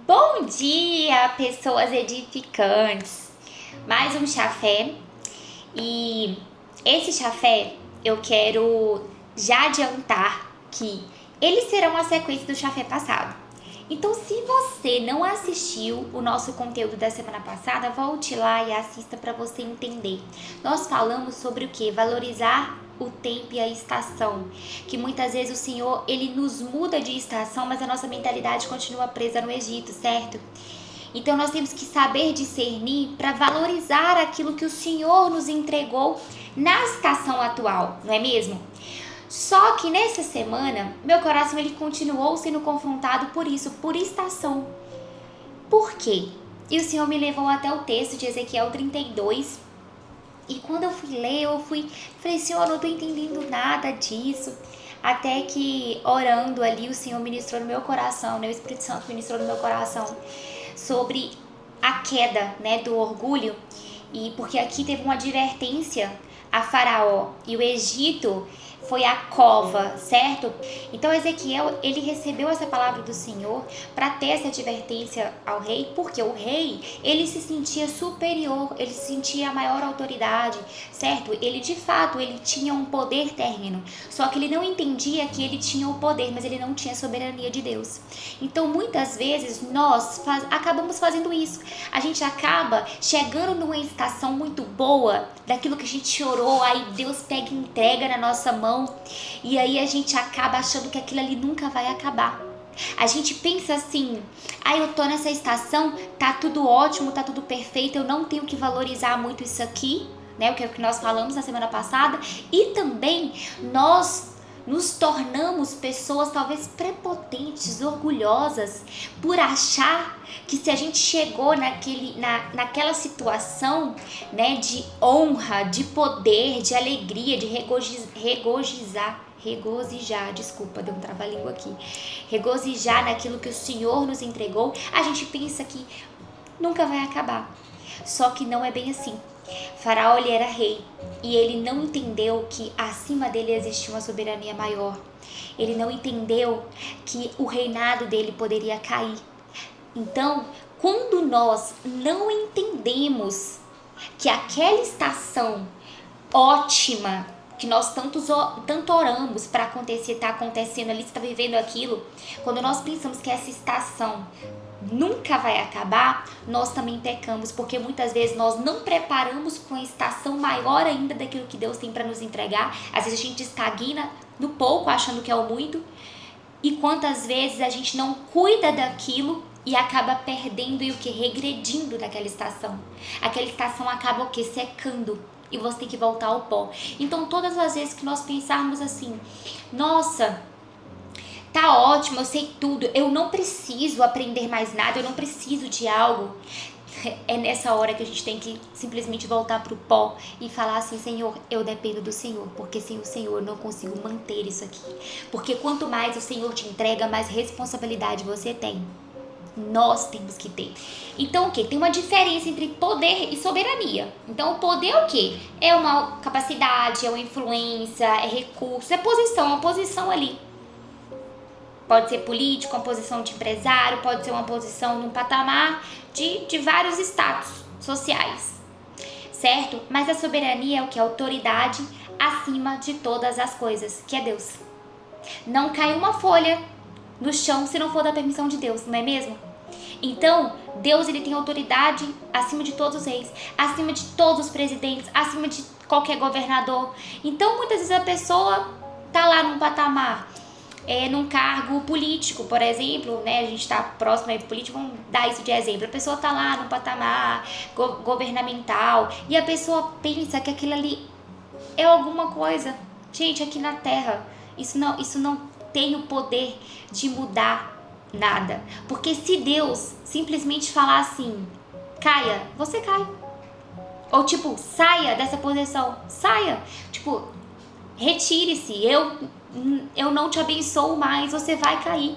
Bom dia, pessoas edificantes! Mais um chafé e esse chafé eu quero já adiantar que eles serão a sequência do chafé passado. Então, se você não assistiu o nosso conteúdo da semana passada, volte lá e assista para você entender. Nós falamos sobre o que? Valorizar o tempo e a estação, que muitas vezes o Senhor ele nos muda de estação, mas a nossa mentalidade continua presa no Egito, certo? Então nós temos que saber discernir para valorizar aquilo que o Senhor nos entregou na estação atual, não é mesmo? Só que nessa semana, meu coração ele continuou sendo confrontado por isso, por estação. Por quê? E o Senhor me levou até o texto de Ezequiel 32. E quando eu fui ler, falei, Senhor, eu não tô entendendo nada disso. Até que, orando ali, o Senhor ministrou no meu coração, né? O Espírito Santo ministrou no meu coração sobre a queda, né, do orgulho. E porque aqui teve uma advertência a Faraó. E o Egito foi a cova, certo? Então Ezequiel, ele recebeu essa palavra do Senhor para ter essa advertência ao rei, porque o rei, ele se sentia superior, ele se sentia a maior autoridade, certo? Ele de fato, ele tinha um poder terreno, só que ele não entendia que ele tinha o poder, mas ele não tinha a soberania de Deus. Então muitas vezes nós acabamos fazendo isso, a gente acaba chegando numa estação muito boa, daquilo que a gente orou, aí Deus pega e entrega na nossa mão, e aí a gente acaba achando que aquilo ali nunca vai acabar. A gente pensa assim, eu tô nessa estação, tá tudo ótimo, tá tudo perfeito, eu não tenho que valorizar muito isso aqui, né? O que é o que nós falamos na semana passada. E também nós nos tornamos pessoas talvez prepotentes, orgulhosas, por achar que se a gente chegou naquela situação, né, de honra, de poder, de alegria, de regozijar, desculpa, deu um trava-língua aqui, regozijar naquilo que o Senhor nos entregou, a gente pensa que nunca vai acabar. Só que não é bem assim. Faraó ele era rei e ele não entendeu que acima dele existia uma soberania maior. Ele não entendeu que o reinado dele poderia cair. Então, quando nós não entendemos que aquela estação ótima que nós tanto oramos para acontecer, está acontecendo ali, está vivendo aquilo, quando nós pensamos que essa estação nunca vai acabar, nós também pecamos, porque muitas vezes nós não preparamos para uma estação maior ainda daquilo que Deus tem para nos entregar. Às vezes a gente estagna no pouco, achando que é o muito, e quantas vezes a gente não cuida daquilo e acaba perdendo e regredindo daquela estação. Aquela estação acaba secando e você tem que voltar ao pó. Então todas as vezes que nós pensarmos assim, nossa, tá ótimo, eu sei tudo, eu não preciso aprender mais nada, eu não preciso de algo. É nessa hora que a gente tem que simplesmente voltar pro pó e falar assim, Senhor, eu dependo do Senhor, porque sem o Senhor eu não consigo manter isso aqui. Porque quanto mais o Senhor te entrega, mais responsabilidade você tem. Nós temos que ter. Então o que? Tem uma diferença entre poder e soberania. Então o poder é o que? É uma capacidade, é uma influência, é recurso, é posição, uma posição ali. Pode ser político, uma posição de empresário, pode ser uma posição num patamar de vários status sociais, certo? Mas a soberania é o que? A autoridade acima de todas as coisas, que é Deus. Não cai uma folha no chão se não for da permissão de Deus, não é mesmo? Então, Deus ele tem autoridade acima de todos os reis, acima de todos os presidentes, acima de qualquer governador. Então, muitas vezes a pessoa tá lá num patamar, num cargo político, por exemplo, né? A gente está próximo aí do político, vamos dar isso de exemplo. A pessoa tá lá num patamar governamental e a pessoa pensa que aquilo ali é alguma coisa. Gente, aqui na Terra, isso não tem o poder de mudar nada. Porque se Deus simplesmente falar assim, caia, você cai. Ou tipo, saia dessa posição, saia. Tipo, retire-se, eu não te abençoo mais, você vai cair.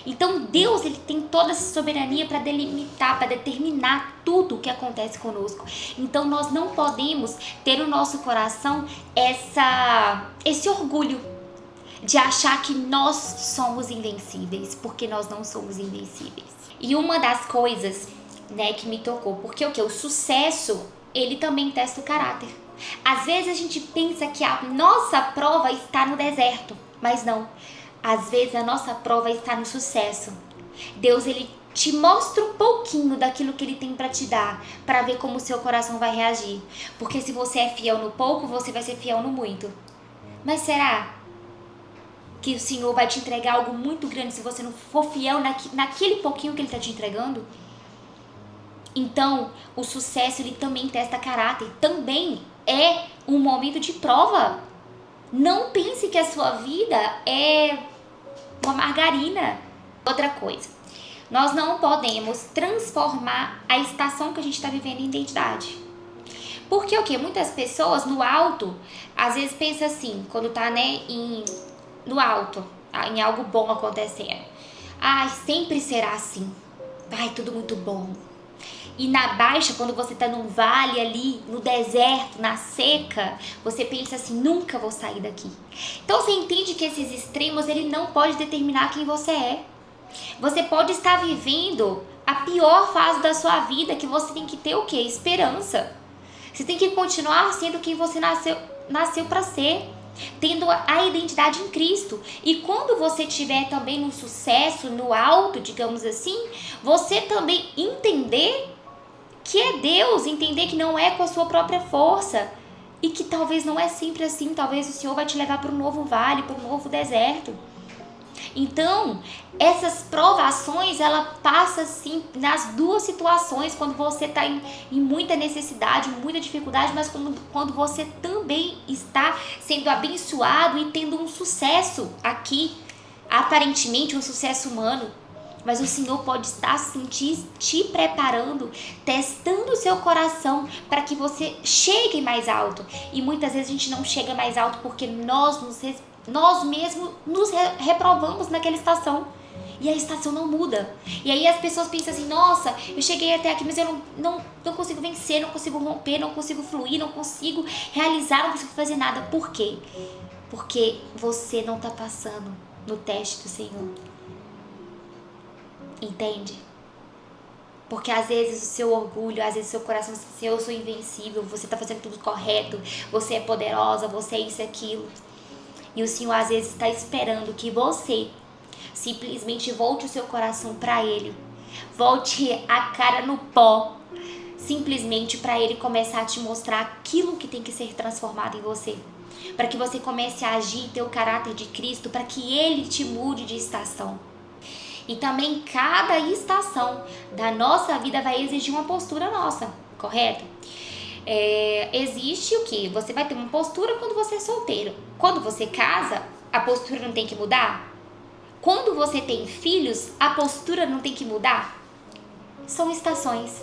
Então Deus ele tem toda essa soberania para delimitar, para determinar tudo o que acontece conosco. Então nós não podemos ter no nosso coração esse orgulho de achar que nós somos invencíveis, porque nós não somos invencíveis. E uma das coisas, né, que me tocou, porque o que? O sucesso, ele também testa o caráter. Às vezes a gente pensa que a nossa prova está no deserto, mas não. Às vezes a nossa prova está no sucesso. Deus, ele te mostra um pouquinho daquilo que ele tem para te dar, para ver como o seu coração vai reagir. Porque se você é fiel no pouco, você vai ser fiel no muito. Mas será que o Senhor vai te entregar algo muito grande se você não for fiel naquele pouquinho que ele está te entregando? Então, o sucesso, ele também testa caráter. Também é um momento de prova. Não pense que a sua vida é uma margarina. Outra coisa, nós não podemos transformar a estação que a gente está vivendo em identidade. Porque o quê? Muitas pessoas no alto, às vezes pensam assim, quando tá, né, no alto, em algo bom acontecendo. Ai, sempre será assim. Ai, tudo muito bom. E na baixa, quando você tá num vale ali, no deserto, na seca, você pensa assim, nunca vou sair daqui. Então você entende que esses extremos, ele não pode determinar quem você é. Você pode estar vivendo a pior fase da sua vida, que você tem que ter o quê? Esperança. Você tem que continuar sendo quem você nasceu para ser, tendo a identidade em Cristo. E quando você estiver também no sucesso, no alto, digamos assim, você também entender que é Deus, entender que não é com a sua própria força e que talvez não é sempre assim, talvez o Senhor vai te levar para um novo vale, para um novo deserto. Então, essas provações, ela passa assim nas duas situações, quando você está em muita necessidade, muita dificuldade, mas quando você também está sendo abençoado e tendo um sucesso aqui, aparentemente um sucesso humano. Mas o Senhor pode estar assim, te preparando, testando o seu coração para que você chegue mais alto. E muitas vezes a gente não chega mais alto porque nós mesmos nos reprovamos naquela estação. E a estação não muda. E aí as pessoas pensam assim, nossa, eu cheguei até aqui, mas eu não consigo vencer, não consigo romper, não consigo fluir, não consigo realizar, não consigo fazer nada. Por quê? Porque você não está passando no teste do Senhor. Entende? Porque às vezes o seu orgulho, às vezes o seu coração diz assim, eu sou invencível, você está fazendo tudo correto, você é poderosa, você é isso e aquilo. E o Senhor às vezes está esperando que você simplesmente volte o seu coração para Ele. Volte a cara no pó, simplesmente para Ele começar a te mostrar aquilo que tem que ser transformado em você. Para que você comece a agir e ter o caráter de Cristo, para que Ele te mude de estação. E também cada estação da nossa vida vai exigir uma postura nossa, correto? Existe o que? Você vai ter uma postura quando você é solteiro. Quando você casa, a postura não tem que mudar? Quando você tem filhos, a postura não tem que mudar? São estações.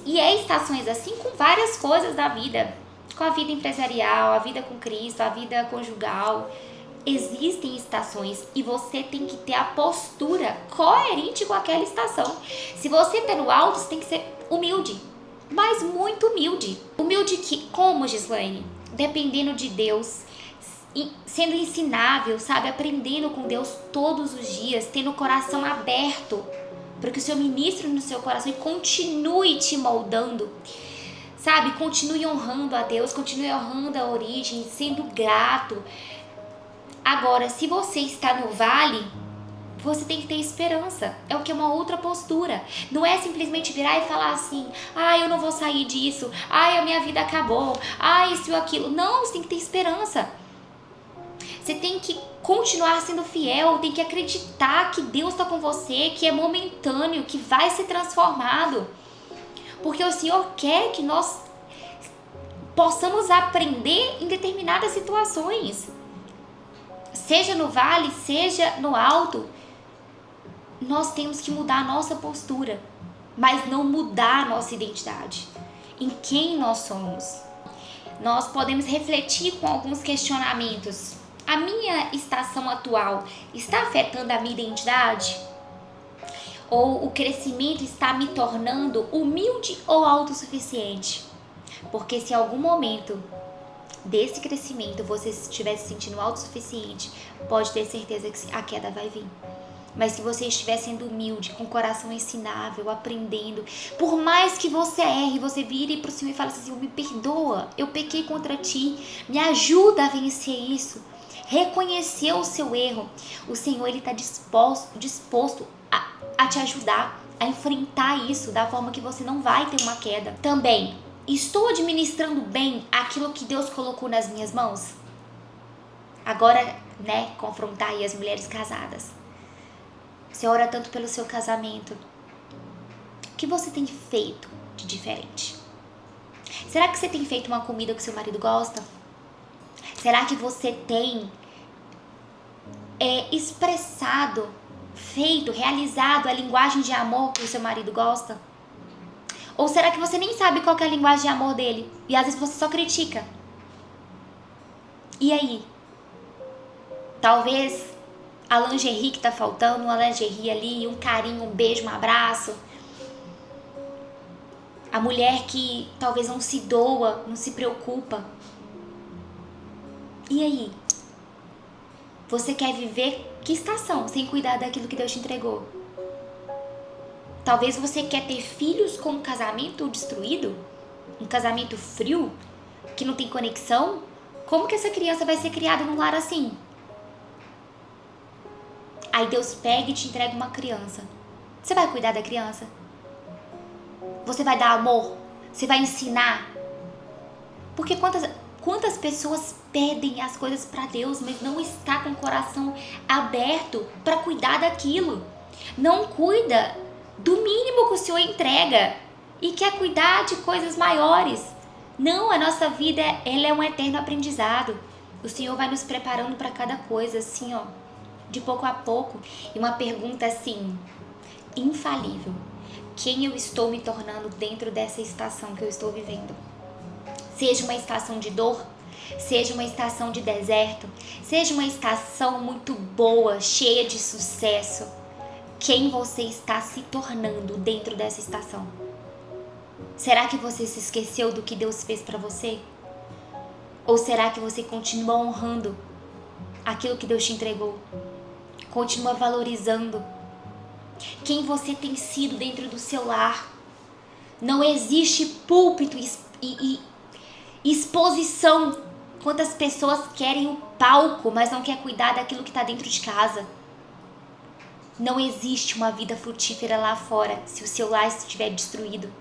E é estações assim com várias coisas da vida. Com a vida empresarial, a vida com Cristo, a vida conjugal. Existem estações e você tem que ter a postura coerente com aquela estação. Se você está no alto, você tem que ser humilde, mas muito humilde. Humilde que, como, Gislaine? Dependendo de Deus, sendo ensinável, sabe? Aprendendo com Deus todos os dias, tendo o coração aberto para que o Senhor ministre no seu coração e continue te moldando. Sabe? Continue honrando a Deus, continue honrando a origem, sendo grato. Agora, se você está no vale, você tem que ter esperança. É o que é uma outra postura. Não é simplesmente virar e falar assim, eu não vou sair disso, a minha vida acabou, isso ou aquilo. Não, você tem que ter esperança. Você tem que continuar sendo fiel, tem que acreditar que Deus está com você, que é momentâneo, que vai ser transformado. Porque o Senhor quer que nós possamos aprender em determinadas situações. Seja no vale, seja no alto, nós temos que mudar a nossa postura, mas não mudar a nossa identidade, em quem nós somos. Nós podemos refletir com alguns questionamentos. A minha estação atual está afetando a minha identidade? Ou o crescimento está me tornando humilde ou autossuficiente? Porque se em algum momento desse crescimento você estiver se sentindo autossuficiente, pode ter certeza que a queda vai vir. Mas se você estiver sendo humilde, com o coração ensinável, aprendendo, por mais que você erre, você vire para o Senhor e fala assim: me perdoa, eu pequei contra ti, me ajuda a vencer isso. Reconhecer o seu erro. O Senhor, Ele está disposto a te ajudar a enfrentar isso da forma que você não vai ter uma queda. Também, estou administrando bem aquilo que Deus colocou nas minhas mãos? Agora, confrontar aí as mulheres casadas. Você ora tanto pelo seu casamento. O que você tem feito de diferente? Será que você tem feito uma comida que seu marido gosta? Será que você tem expressado, realizado a linguagem de amor que o seu marido gosta? Ou será que você nem sabe qual que é a linguagem de amor dele? E às vezes você só critica. E aí? Talvez a lingerie que tá faltando, uma lingerie ali, um carinho, um beijo, um abraço. A mulher que talvez não se doa, não se preocupa. E aí? Você quer viver que estação sem cuidar daquilo que Deus te entregou? Talvez você quer ter filhos com um casamento destruído? Um casamento frio? Que não tem conexão? Como que essa criança vai ser criada num lar assim? Aí Deus pega e te entrega uma criança. Você vai cuidar da criança? Você vai dar amor? Você vai ensinar? Porque quantas pessoas pedem as coisas para Deus, mas não está com o coração aberto para cuidar daquilo. Não cuida do mínimo que o Senhor entrega e quer cuidar de coisas maiores. Não, a nossa vida ela é um eterno aprendizado. O Senhor vai nos preparando para cada coisa, assim, de pouco a pouco. E uma pergunta assim, infalível: quem eu estou me tornando dentro dessa estação que eu estou vivendo? Seja uma estação de dor, seja uma estação de deserto, seja uma estação muito boa, cheia de sucesso. Quem você está se tornando dentro dessa estação? Será que você se esqueceu do que Deus fez para você? Ou será que você continua honrando aquilo que Deus te entregou? Continua valorizando quem você tem sido dentro do seu lar? Não existe púlpito e exposição. Quantas pessoas querem o palco, mas não quer cuidar daquilo que está dentro de casa? Não existe uma vida frutífera lá fora se o seu lar estiver destruído.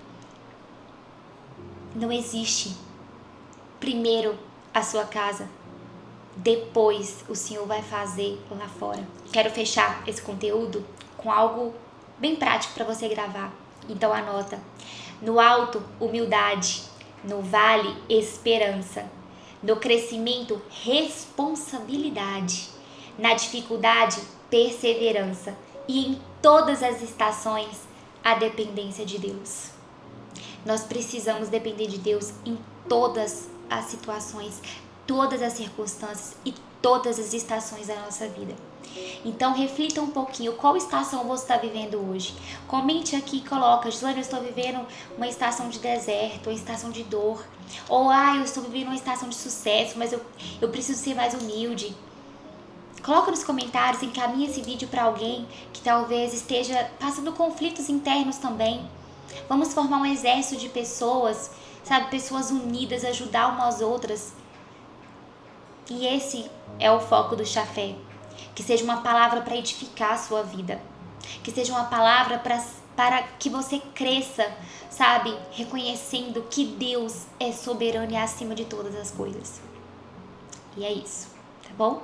Não existe. Primeiro a sua casa, depois o Senhor vai fazer lá fora. Quero fechar esse conteúdo com algo bem prático para você gravar. Então anota: no alto, humildade; no vale, esperança; no crescimento, responsabilidade; na dificuldade, perseverança; e em todas as estações, a dependência de Deus. Nós precisamos depender de Deus em todas as situações, todas as circunstâncias e todas as estações da nossa vida. Então reflita um pouquinho, qual estação você está vivendo hoje? Comente aqui e coloca: Gislaine, eu estou vivendo uma estação de deserto, uma estação de dor. Ou, eu estou vivendo uma estação de sucesso, mas eu preciso ser mais humilde. Coloca nos comentários, encaminha esse vídeo para alguém que talvez esteja passando conflitos internos também. Vamos formar um exército de pessoas, pessoas unidas, ajudar umas às outras. E esse é o foco do Chafé. Que seja uma palavra para edificar a sua vida. Que seja uma palavra para que você cresça, reconhecendo que Deus é soberano e acima de todas as coisas. E é isso, tá bom?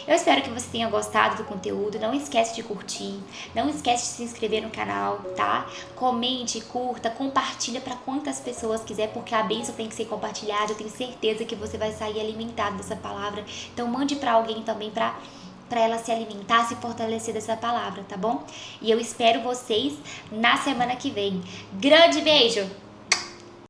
Eu espero que você tenha gostado do conteúdo. Não esquece de curtir, não esquece de se inscrever no canal, tá? Comente, curta, compartilha para quantas pessoas quiser, porque a bênção tem que ser compartilhada. Eu tenho certeza que você vai sair alimentado dessa palavra. Então mande para alguém também para ela se alimentar, se fortalecer dessa palavra, tá bom? E eu espero vocês na semana que vem. Grande beijo!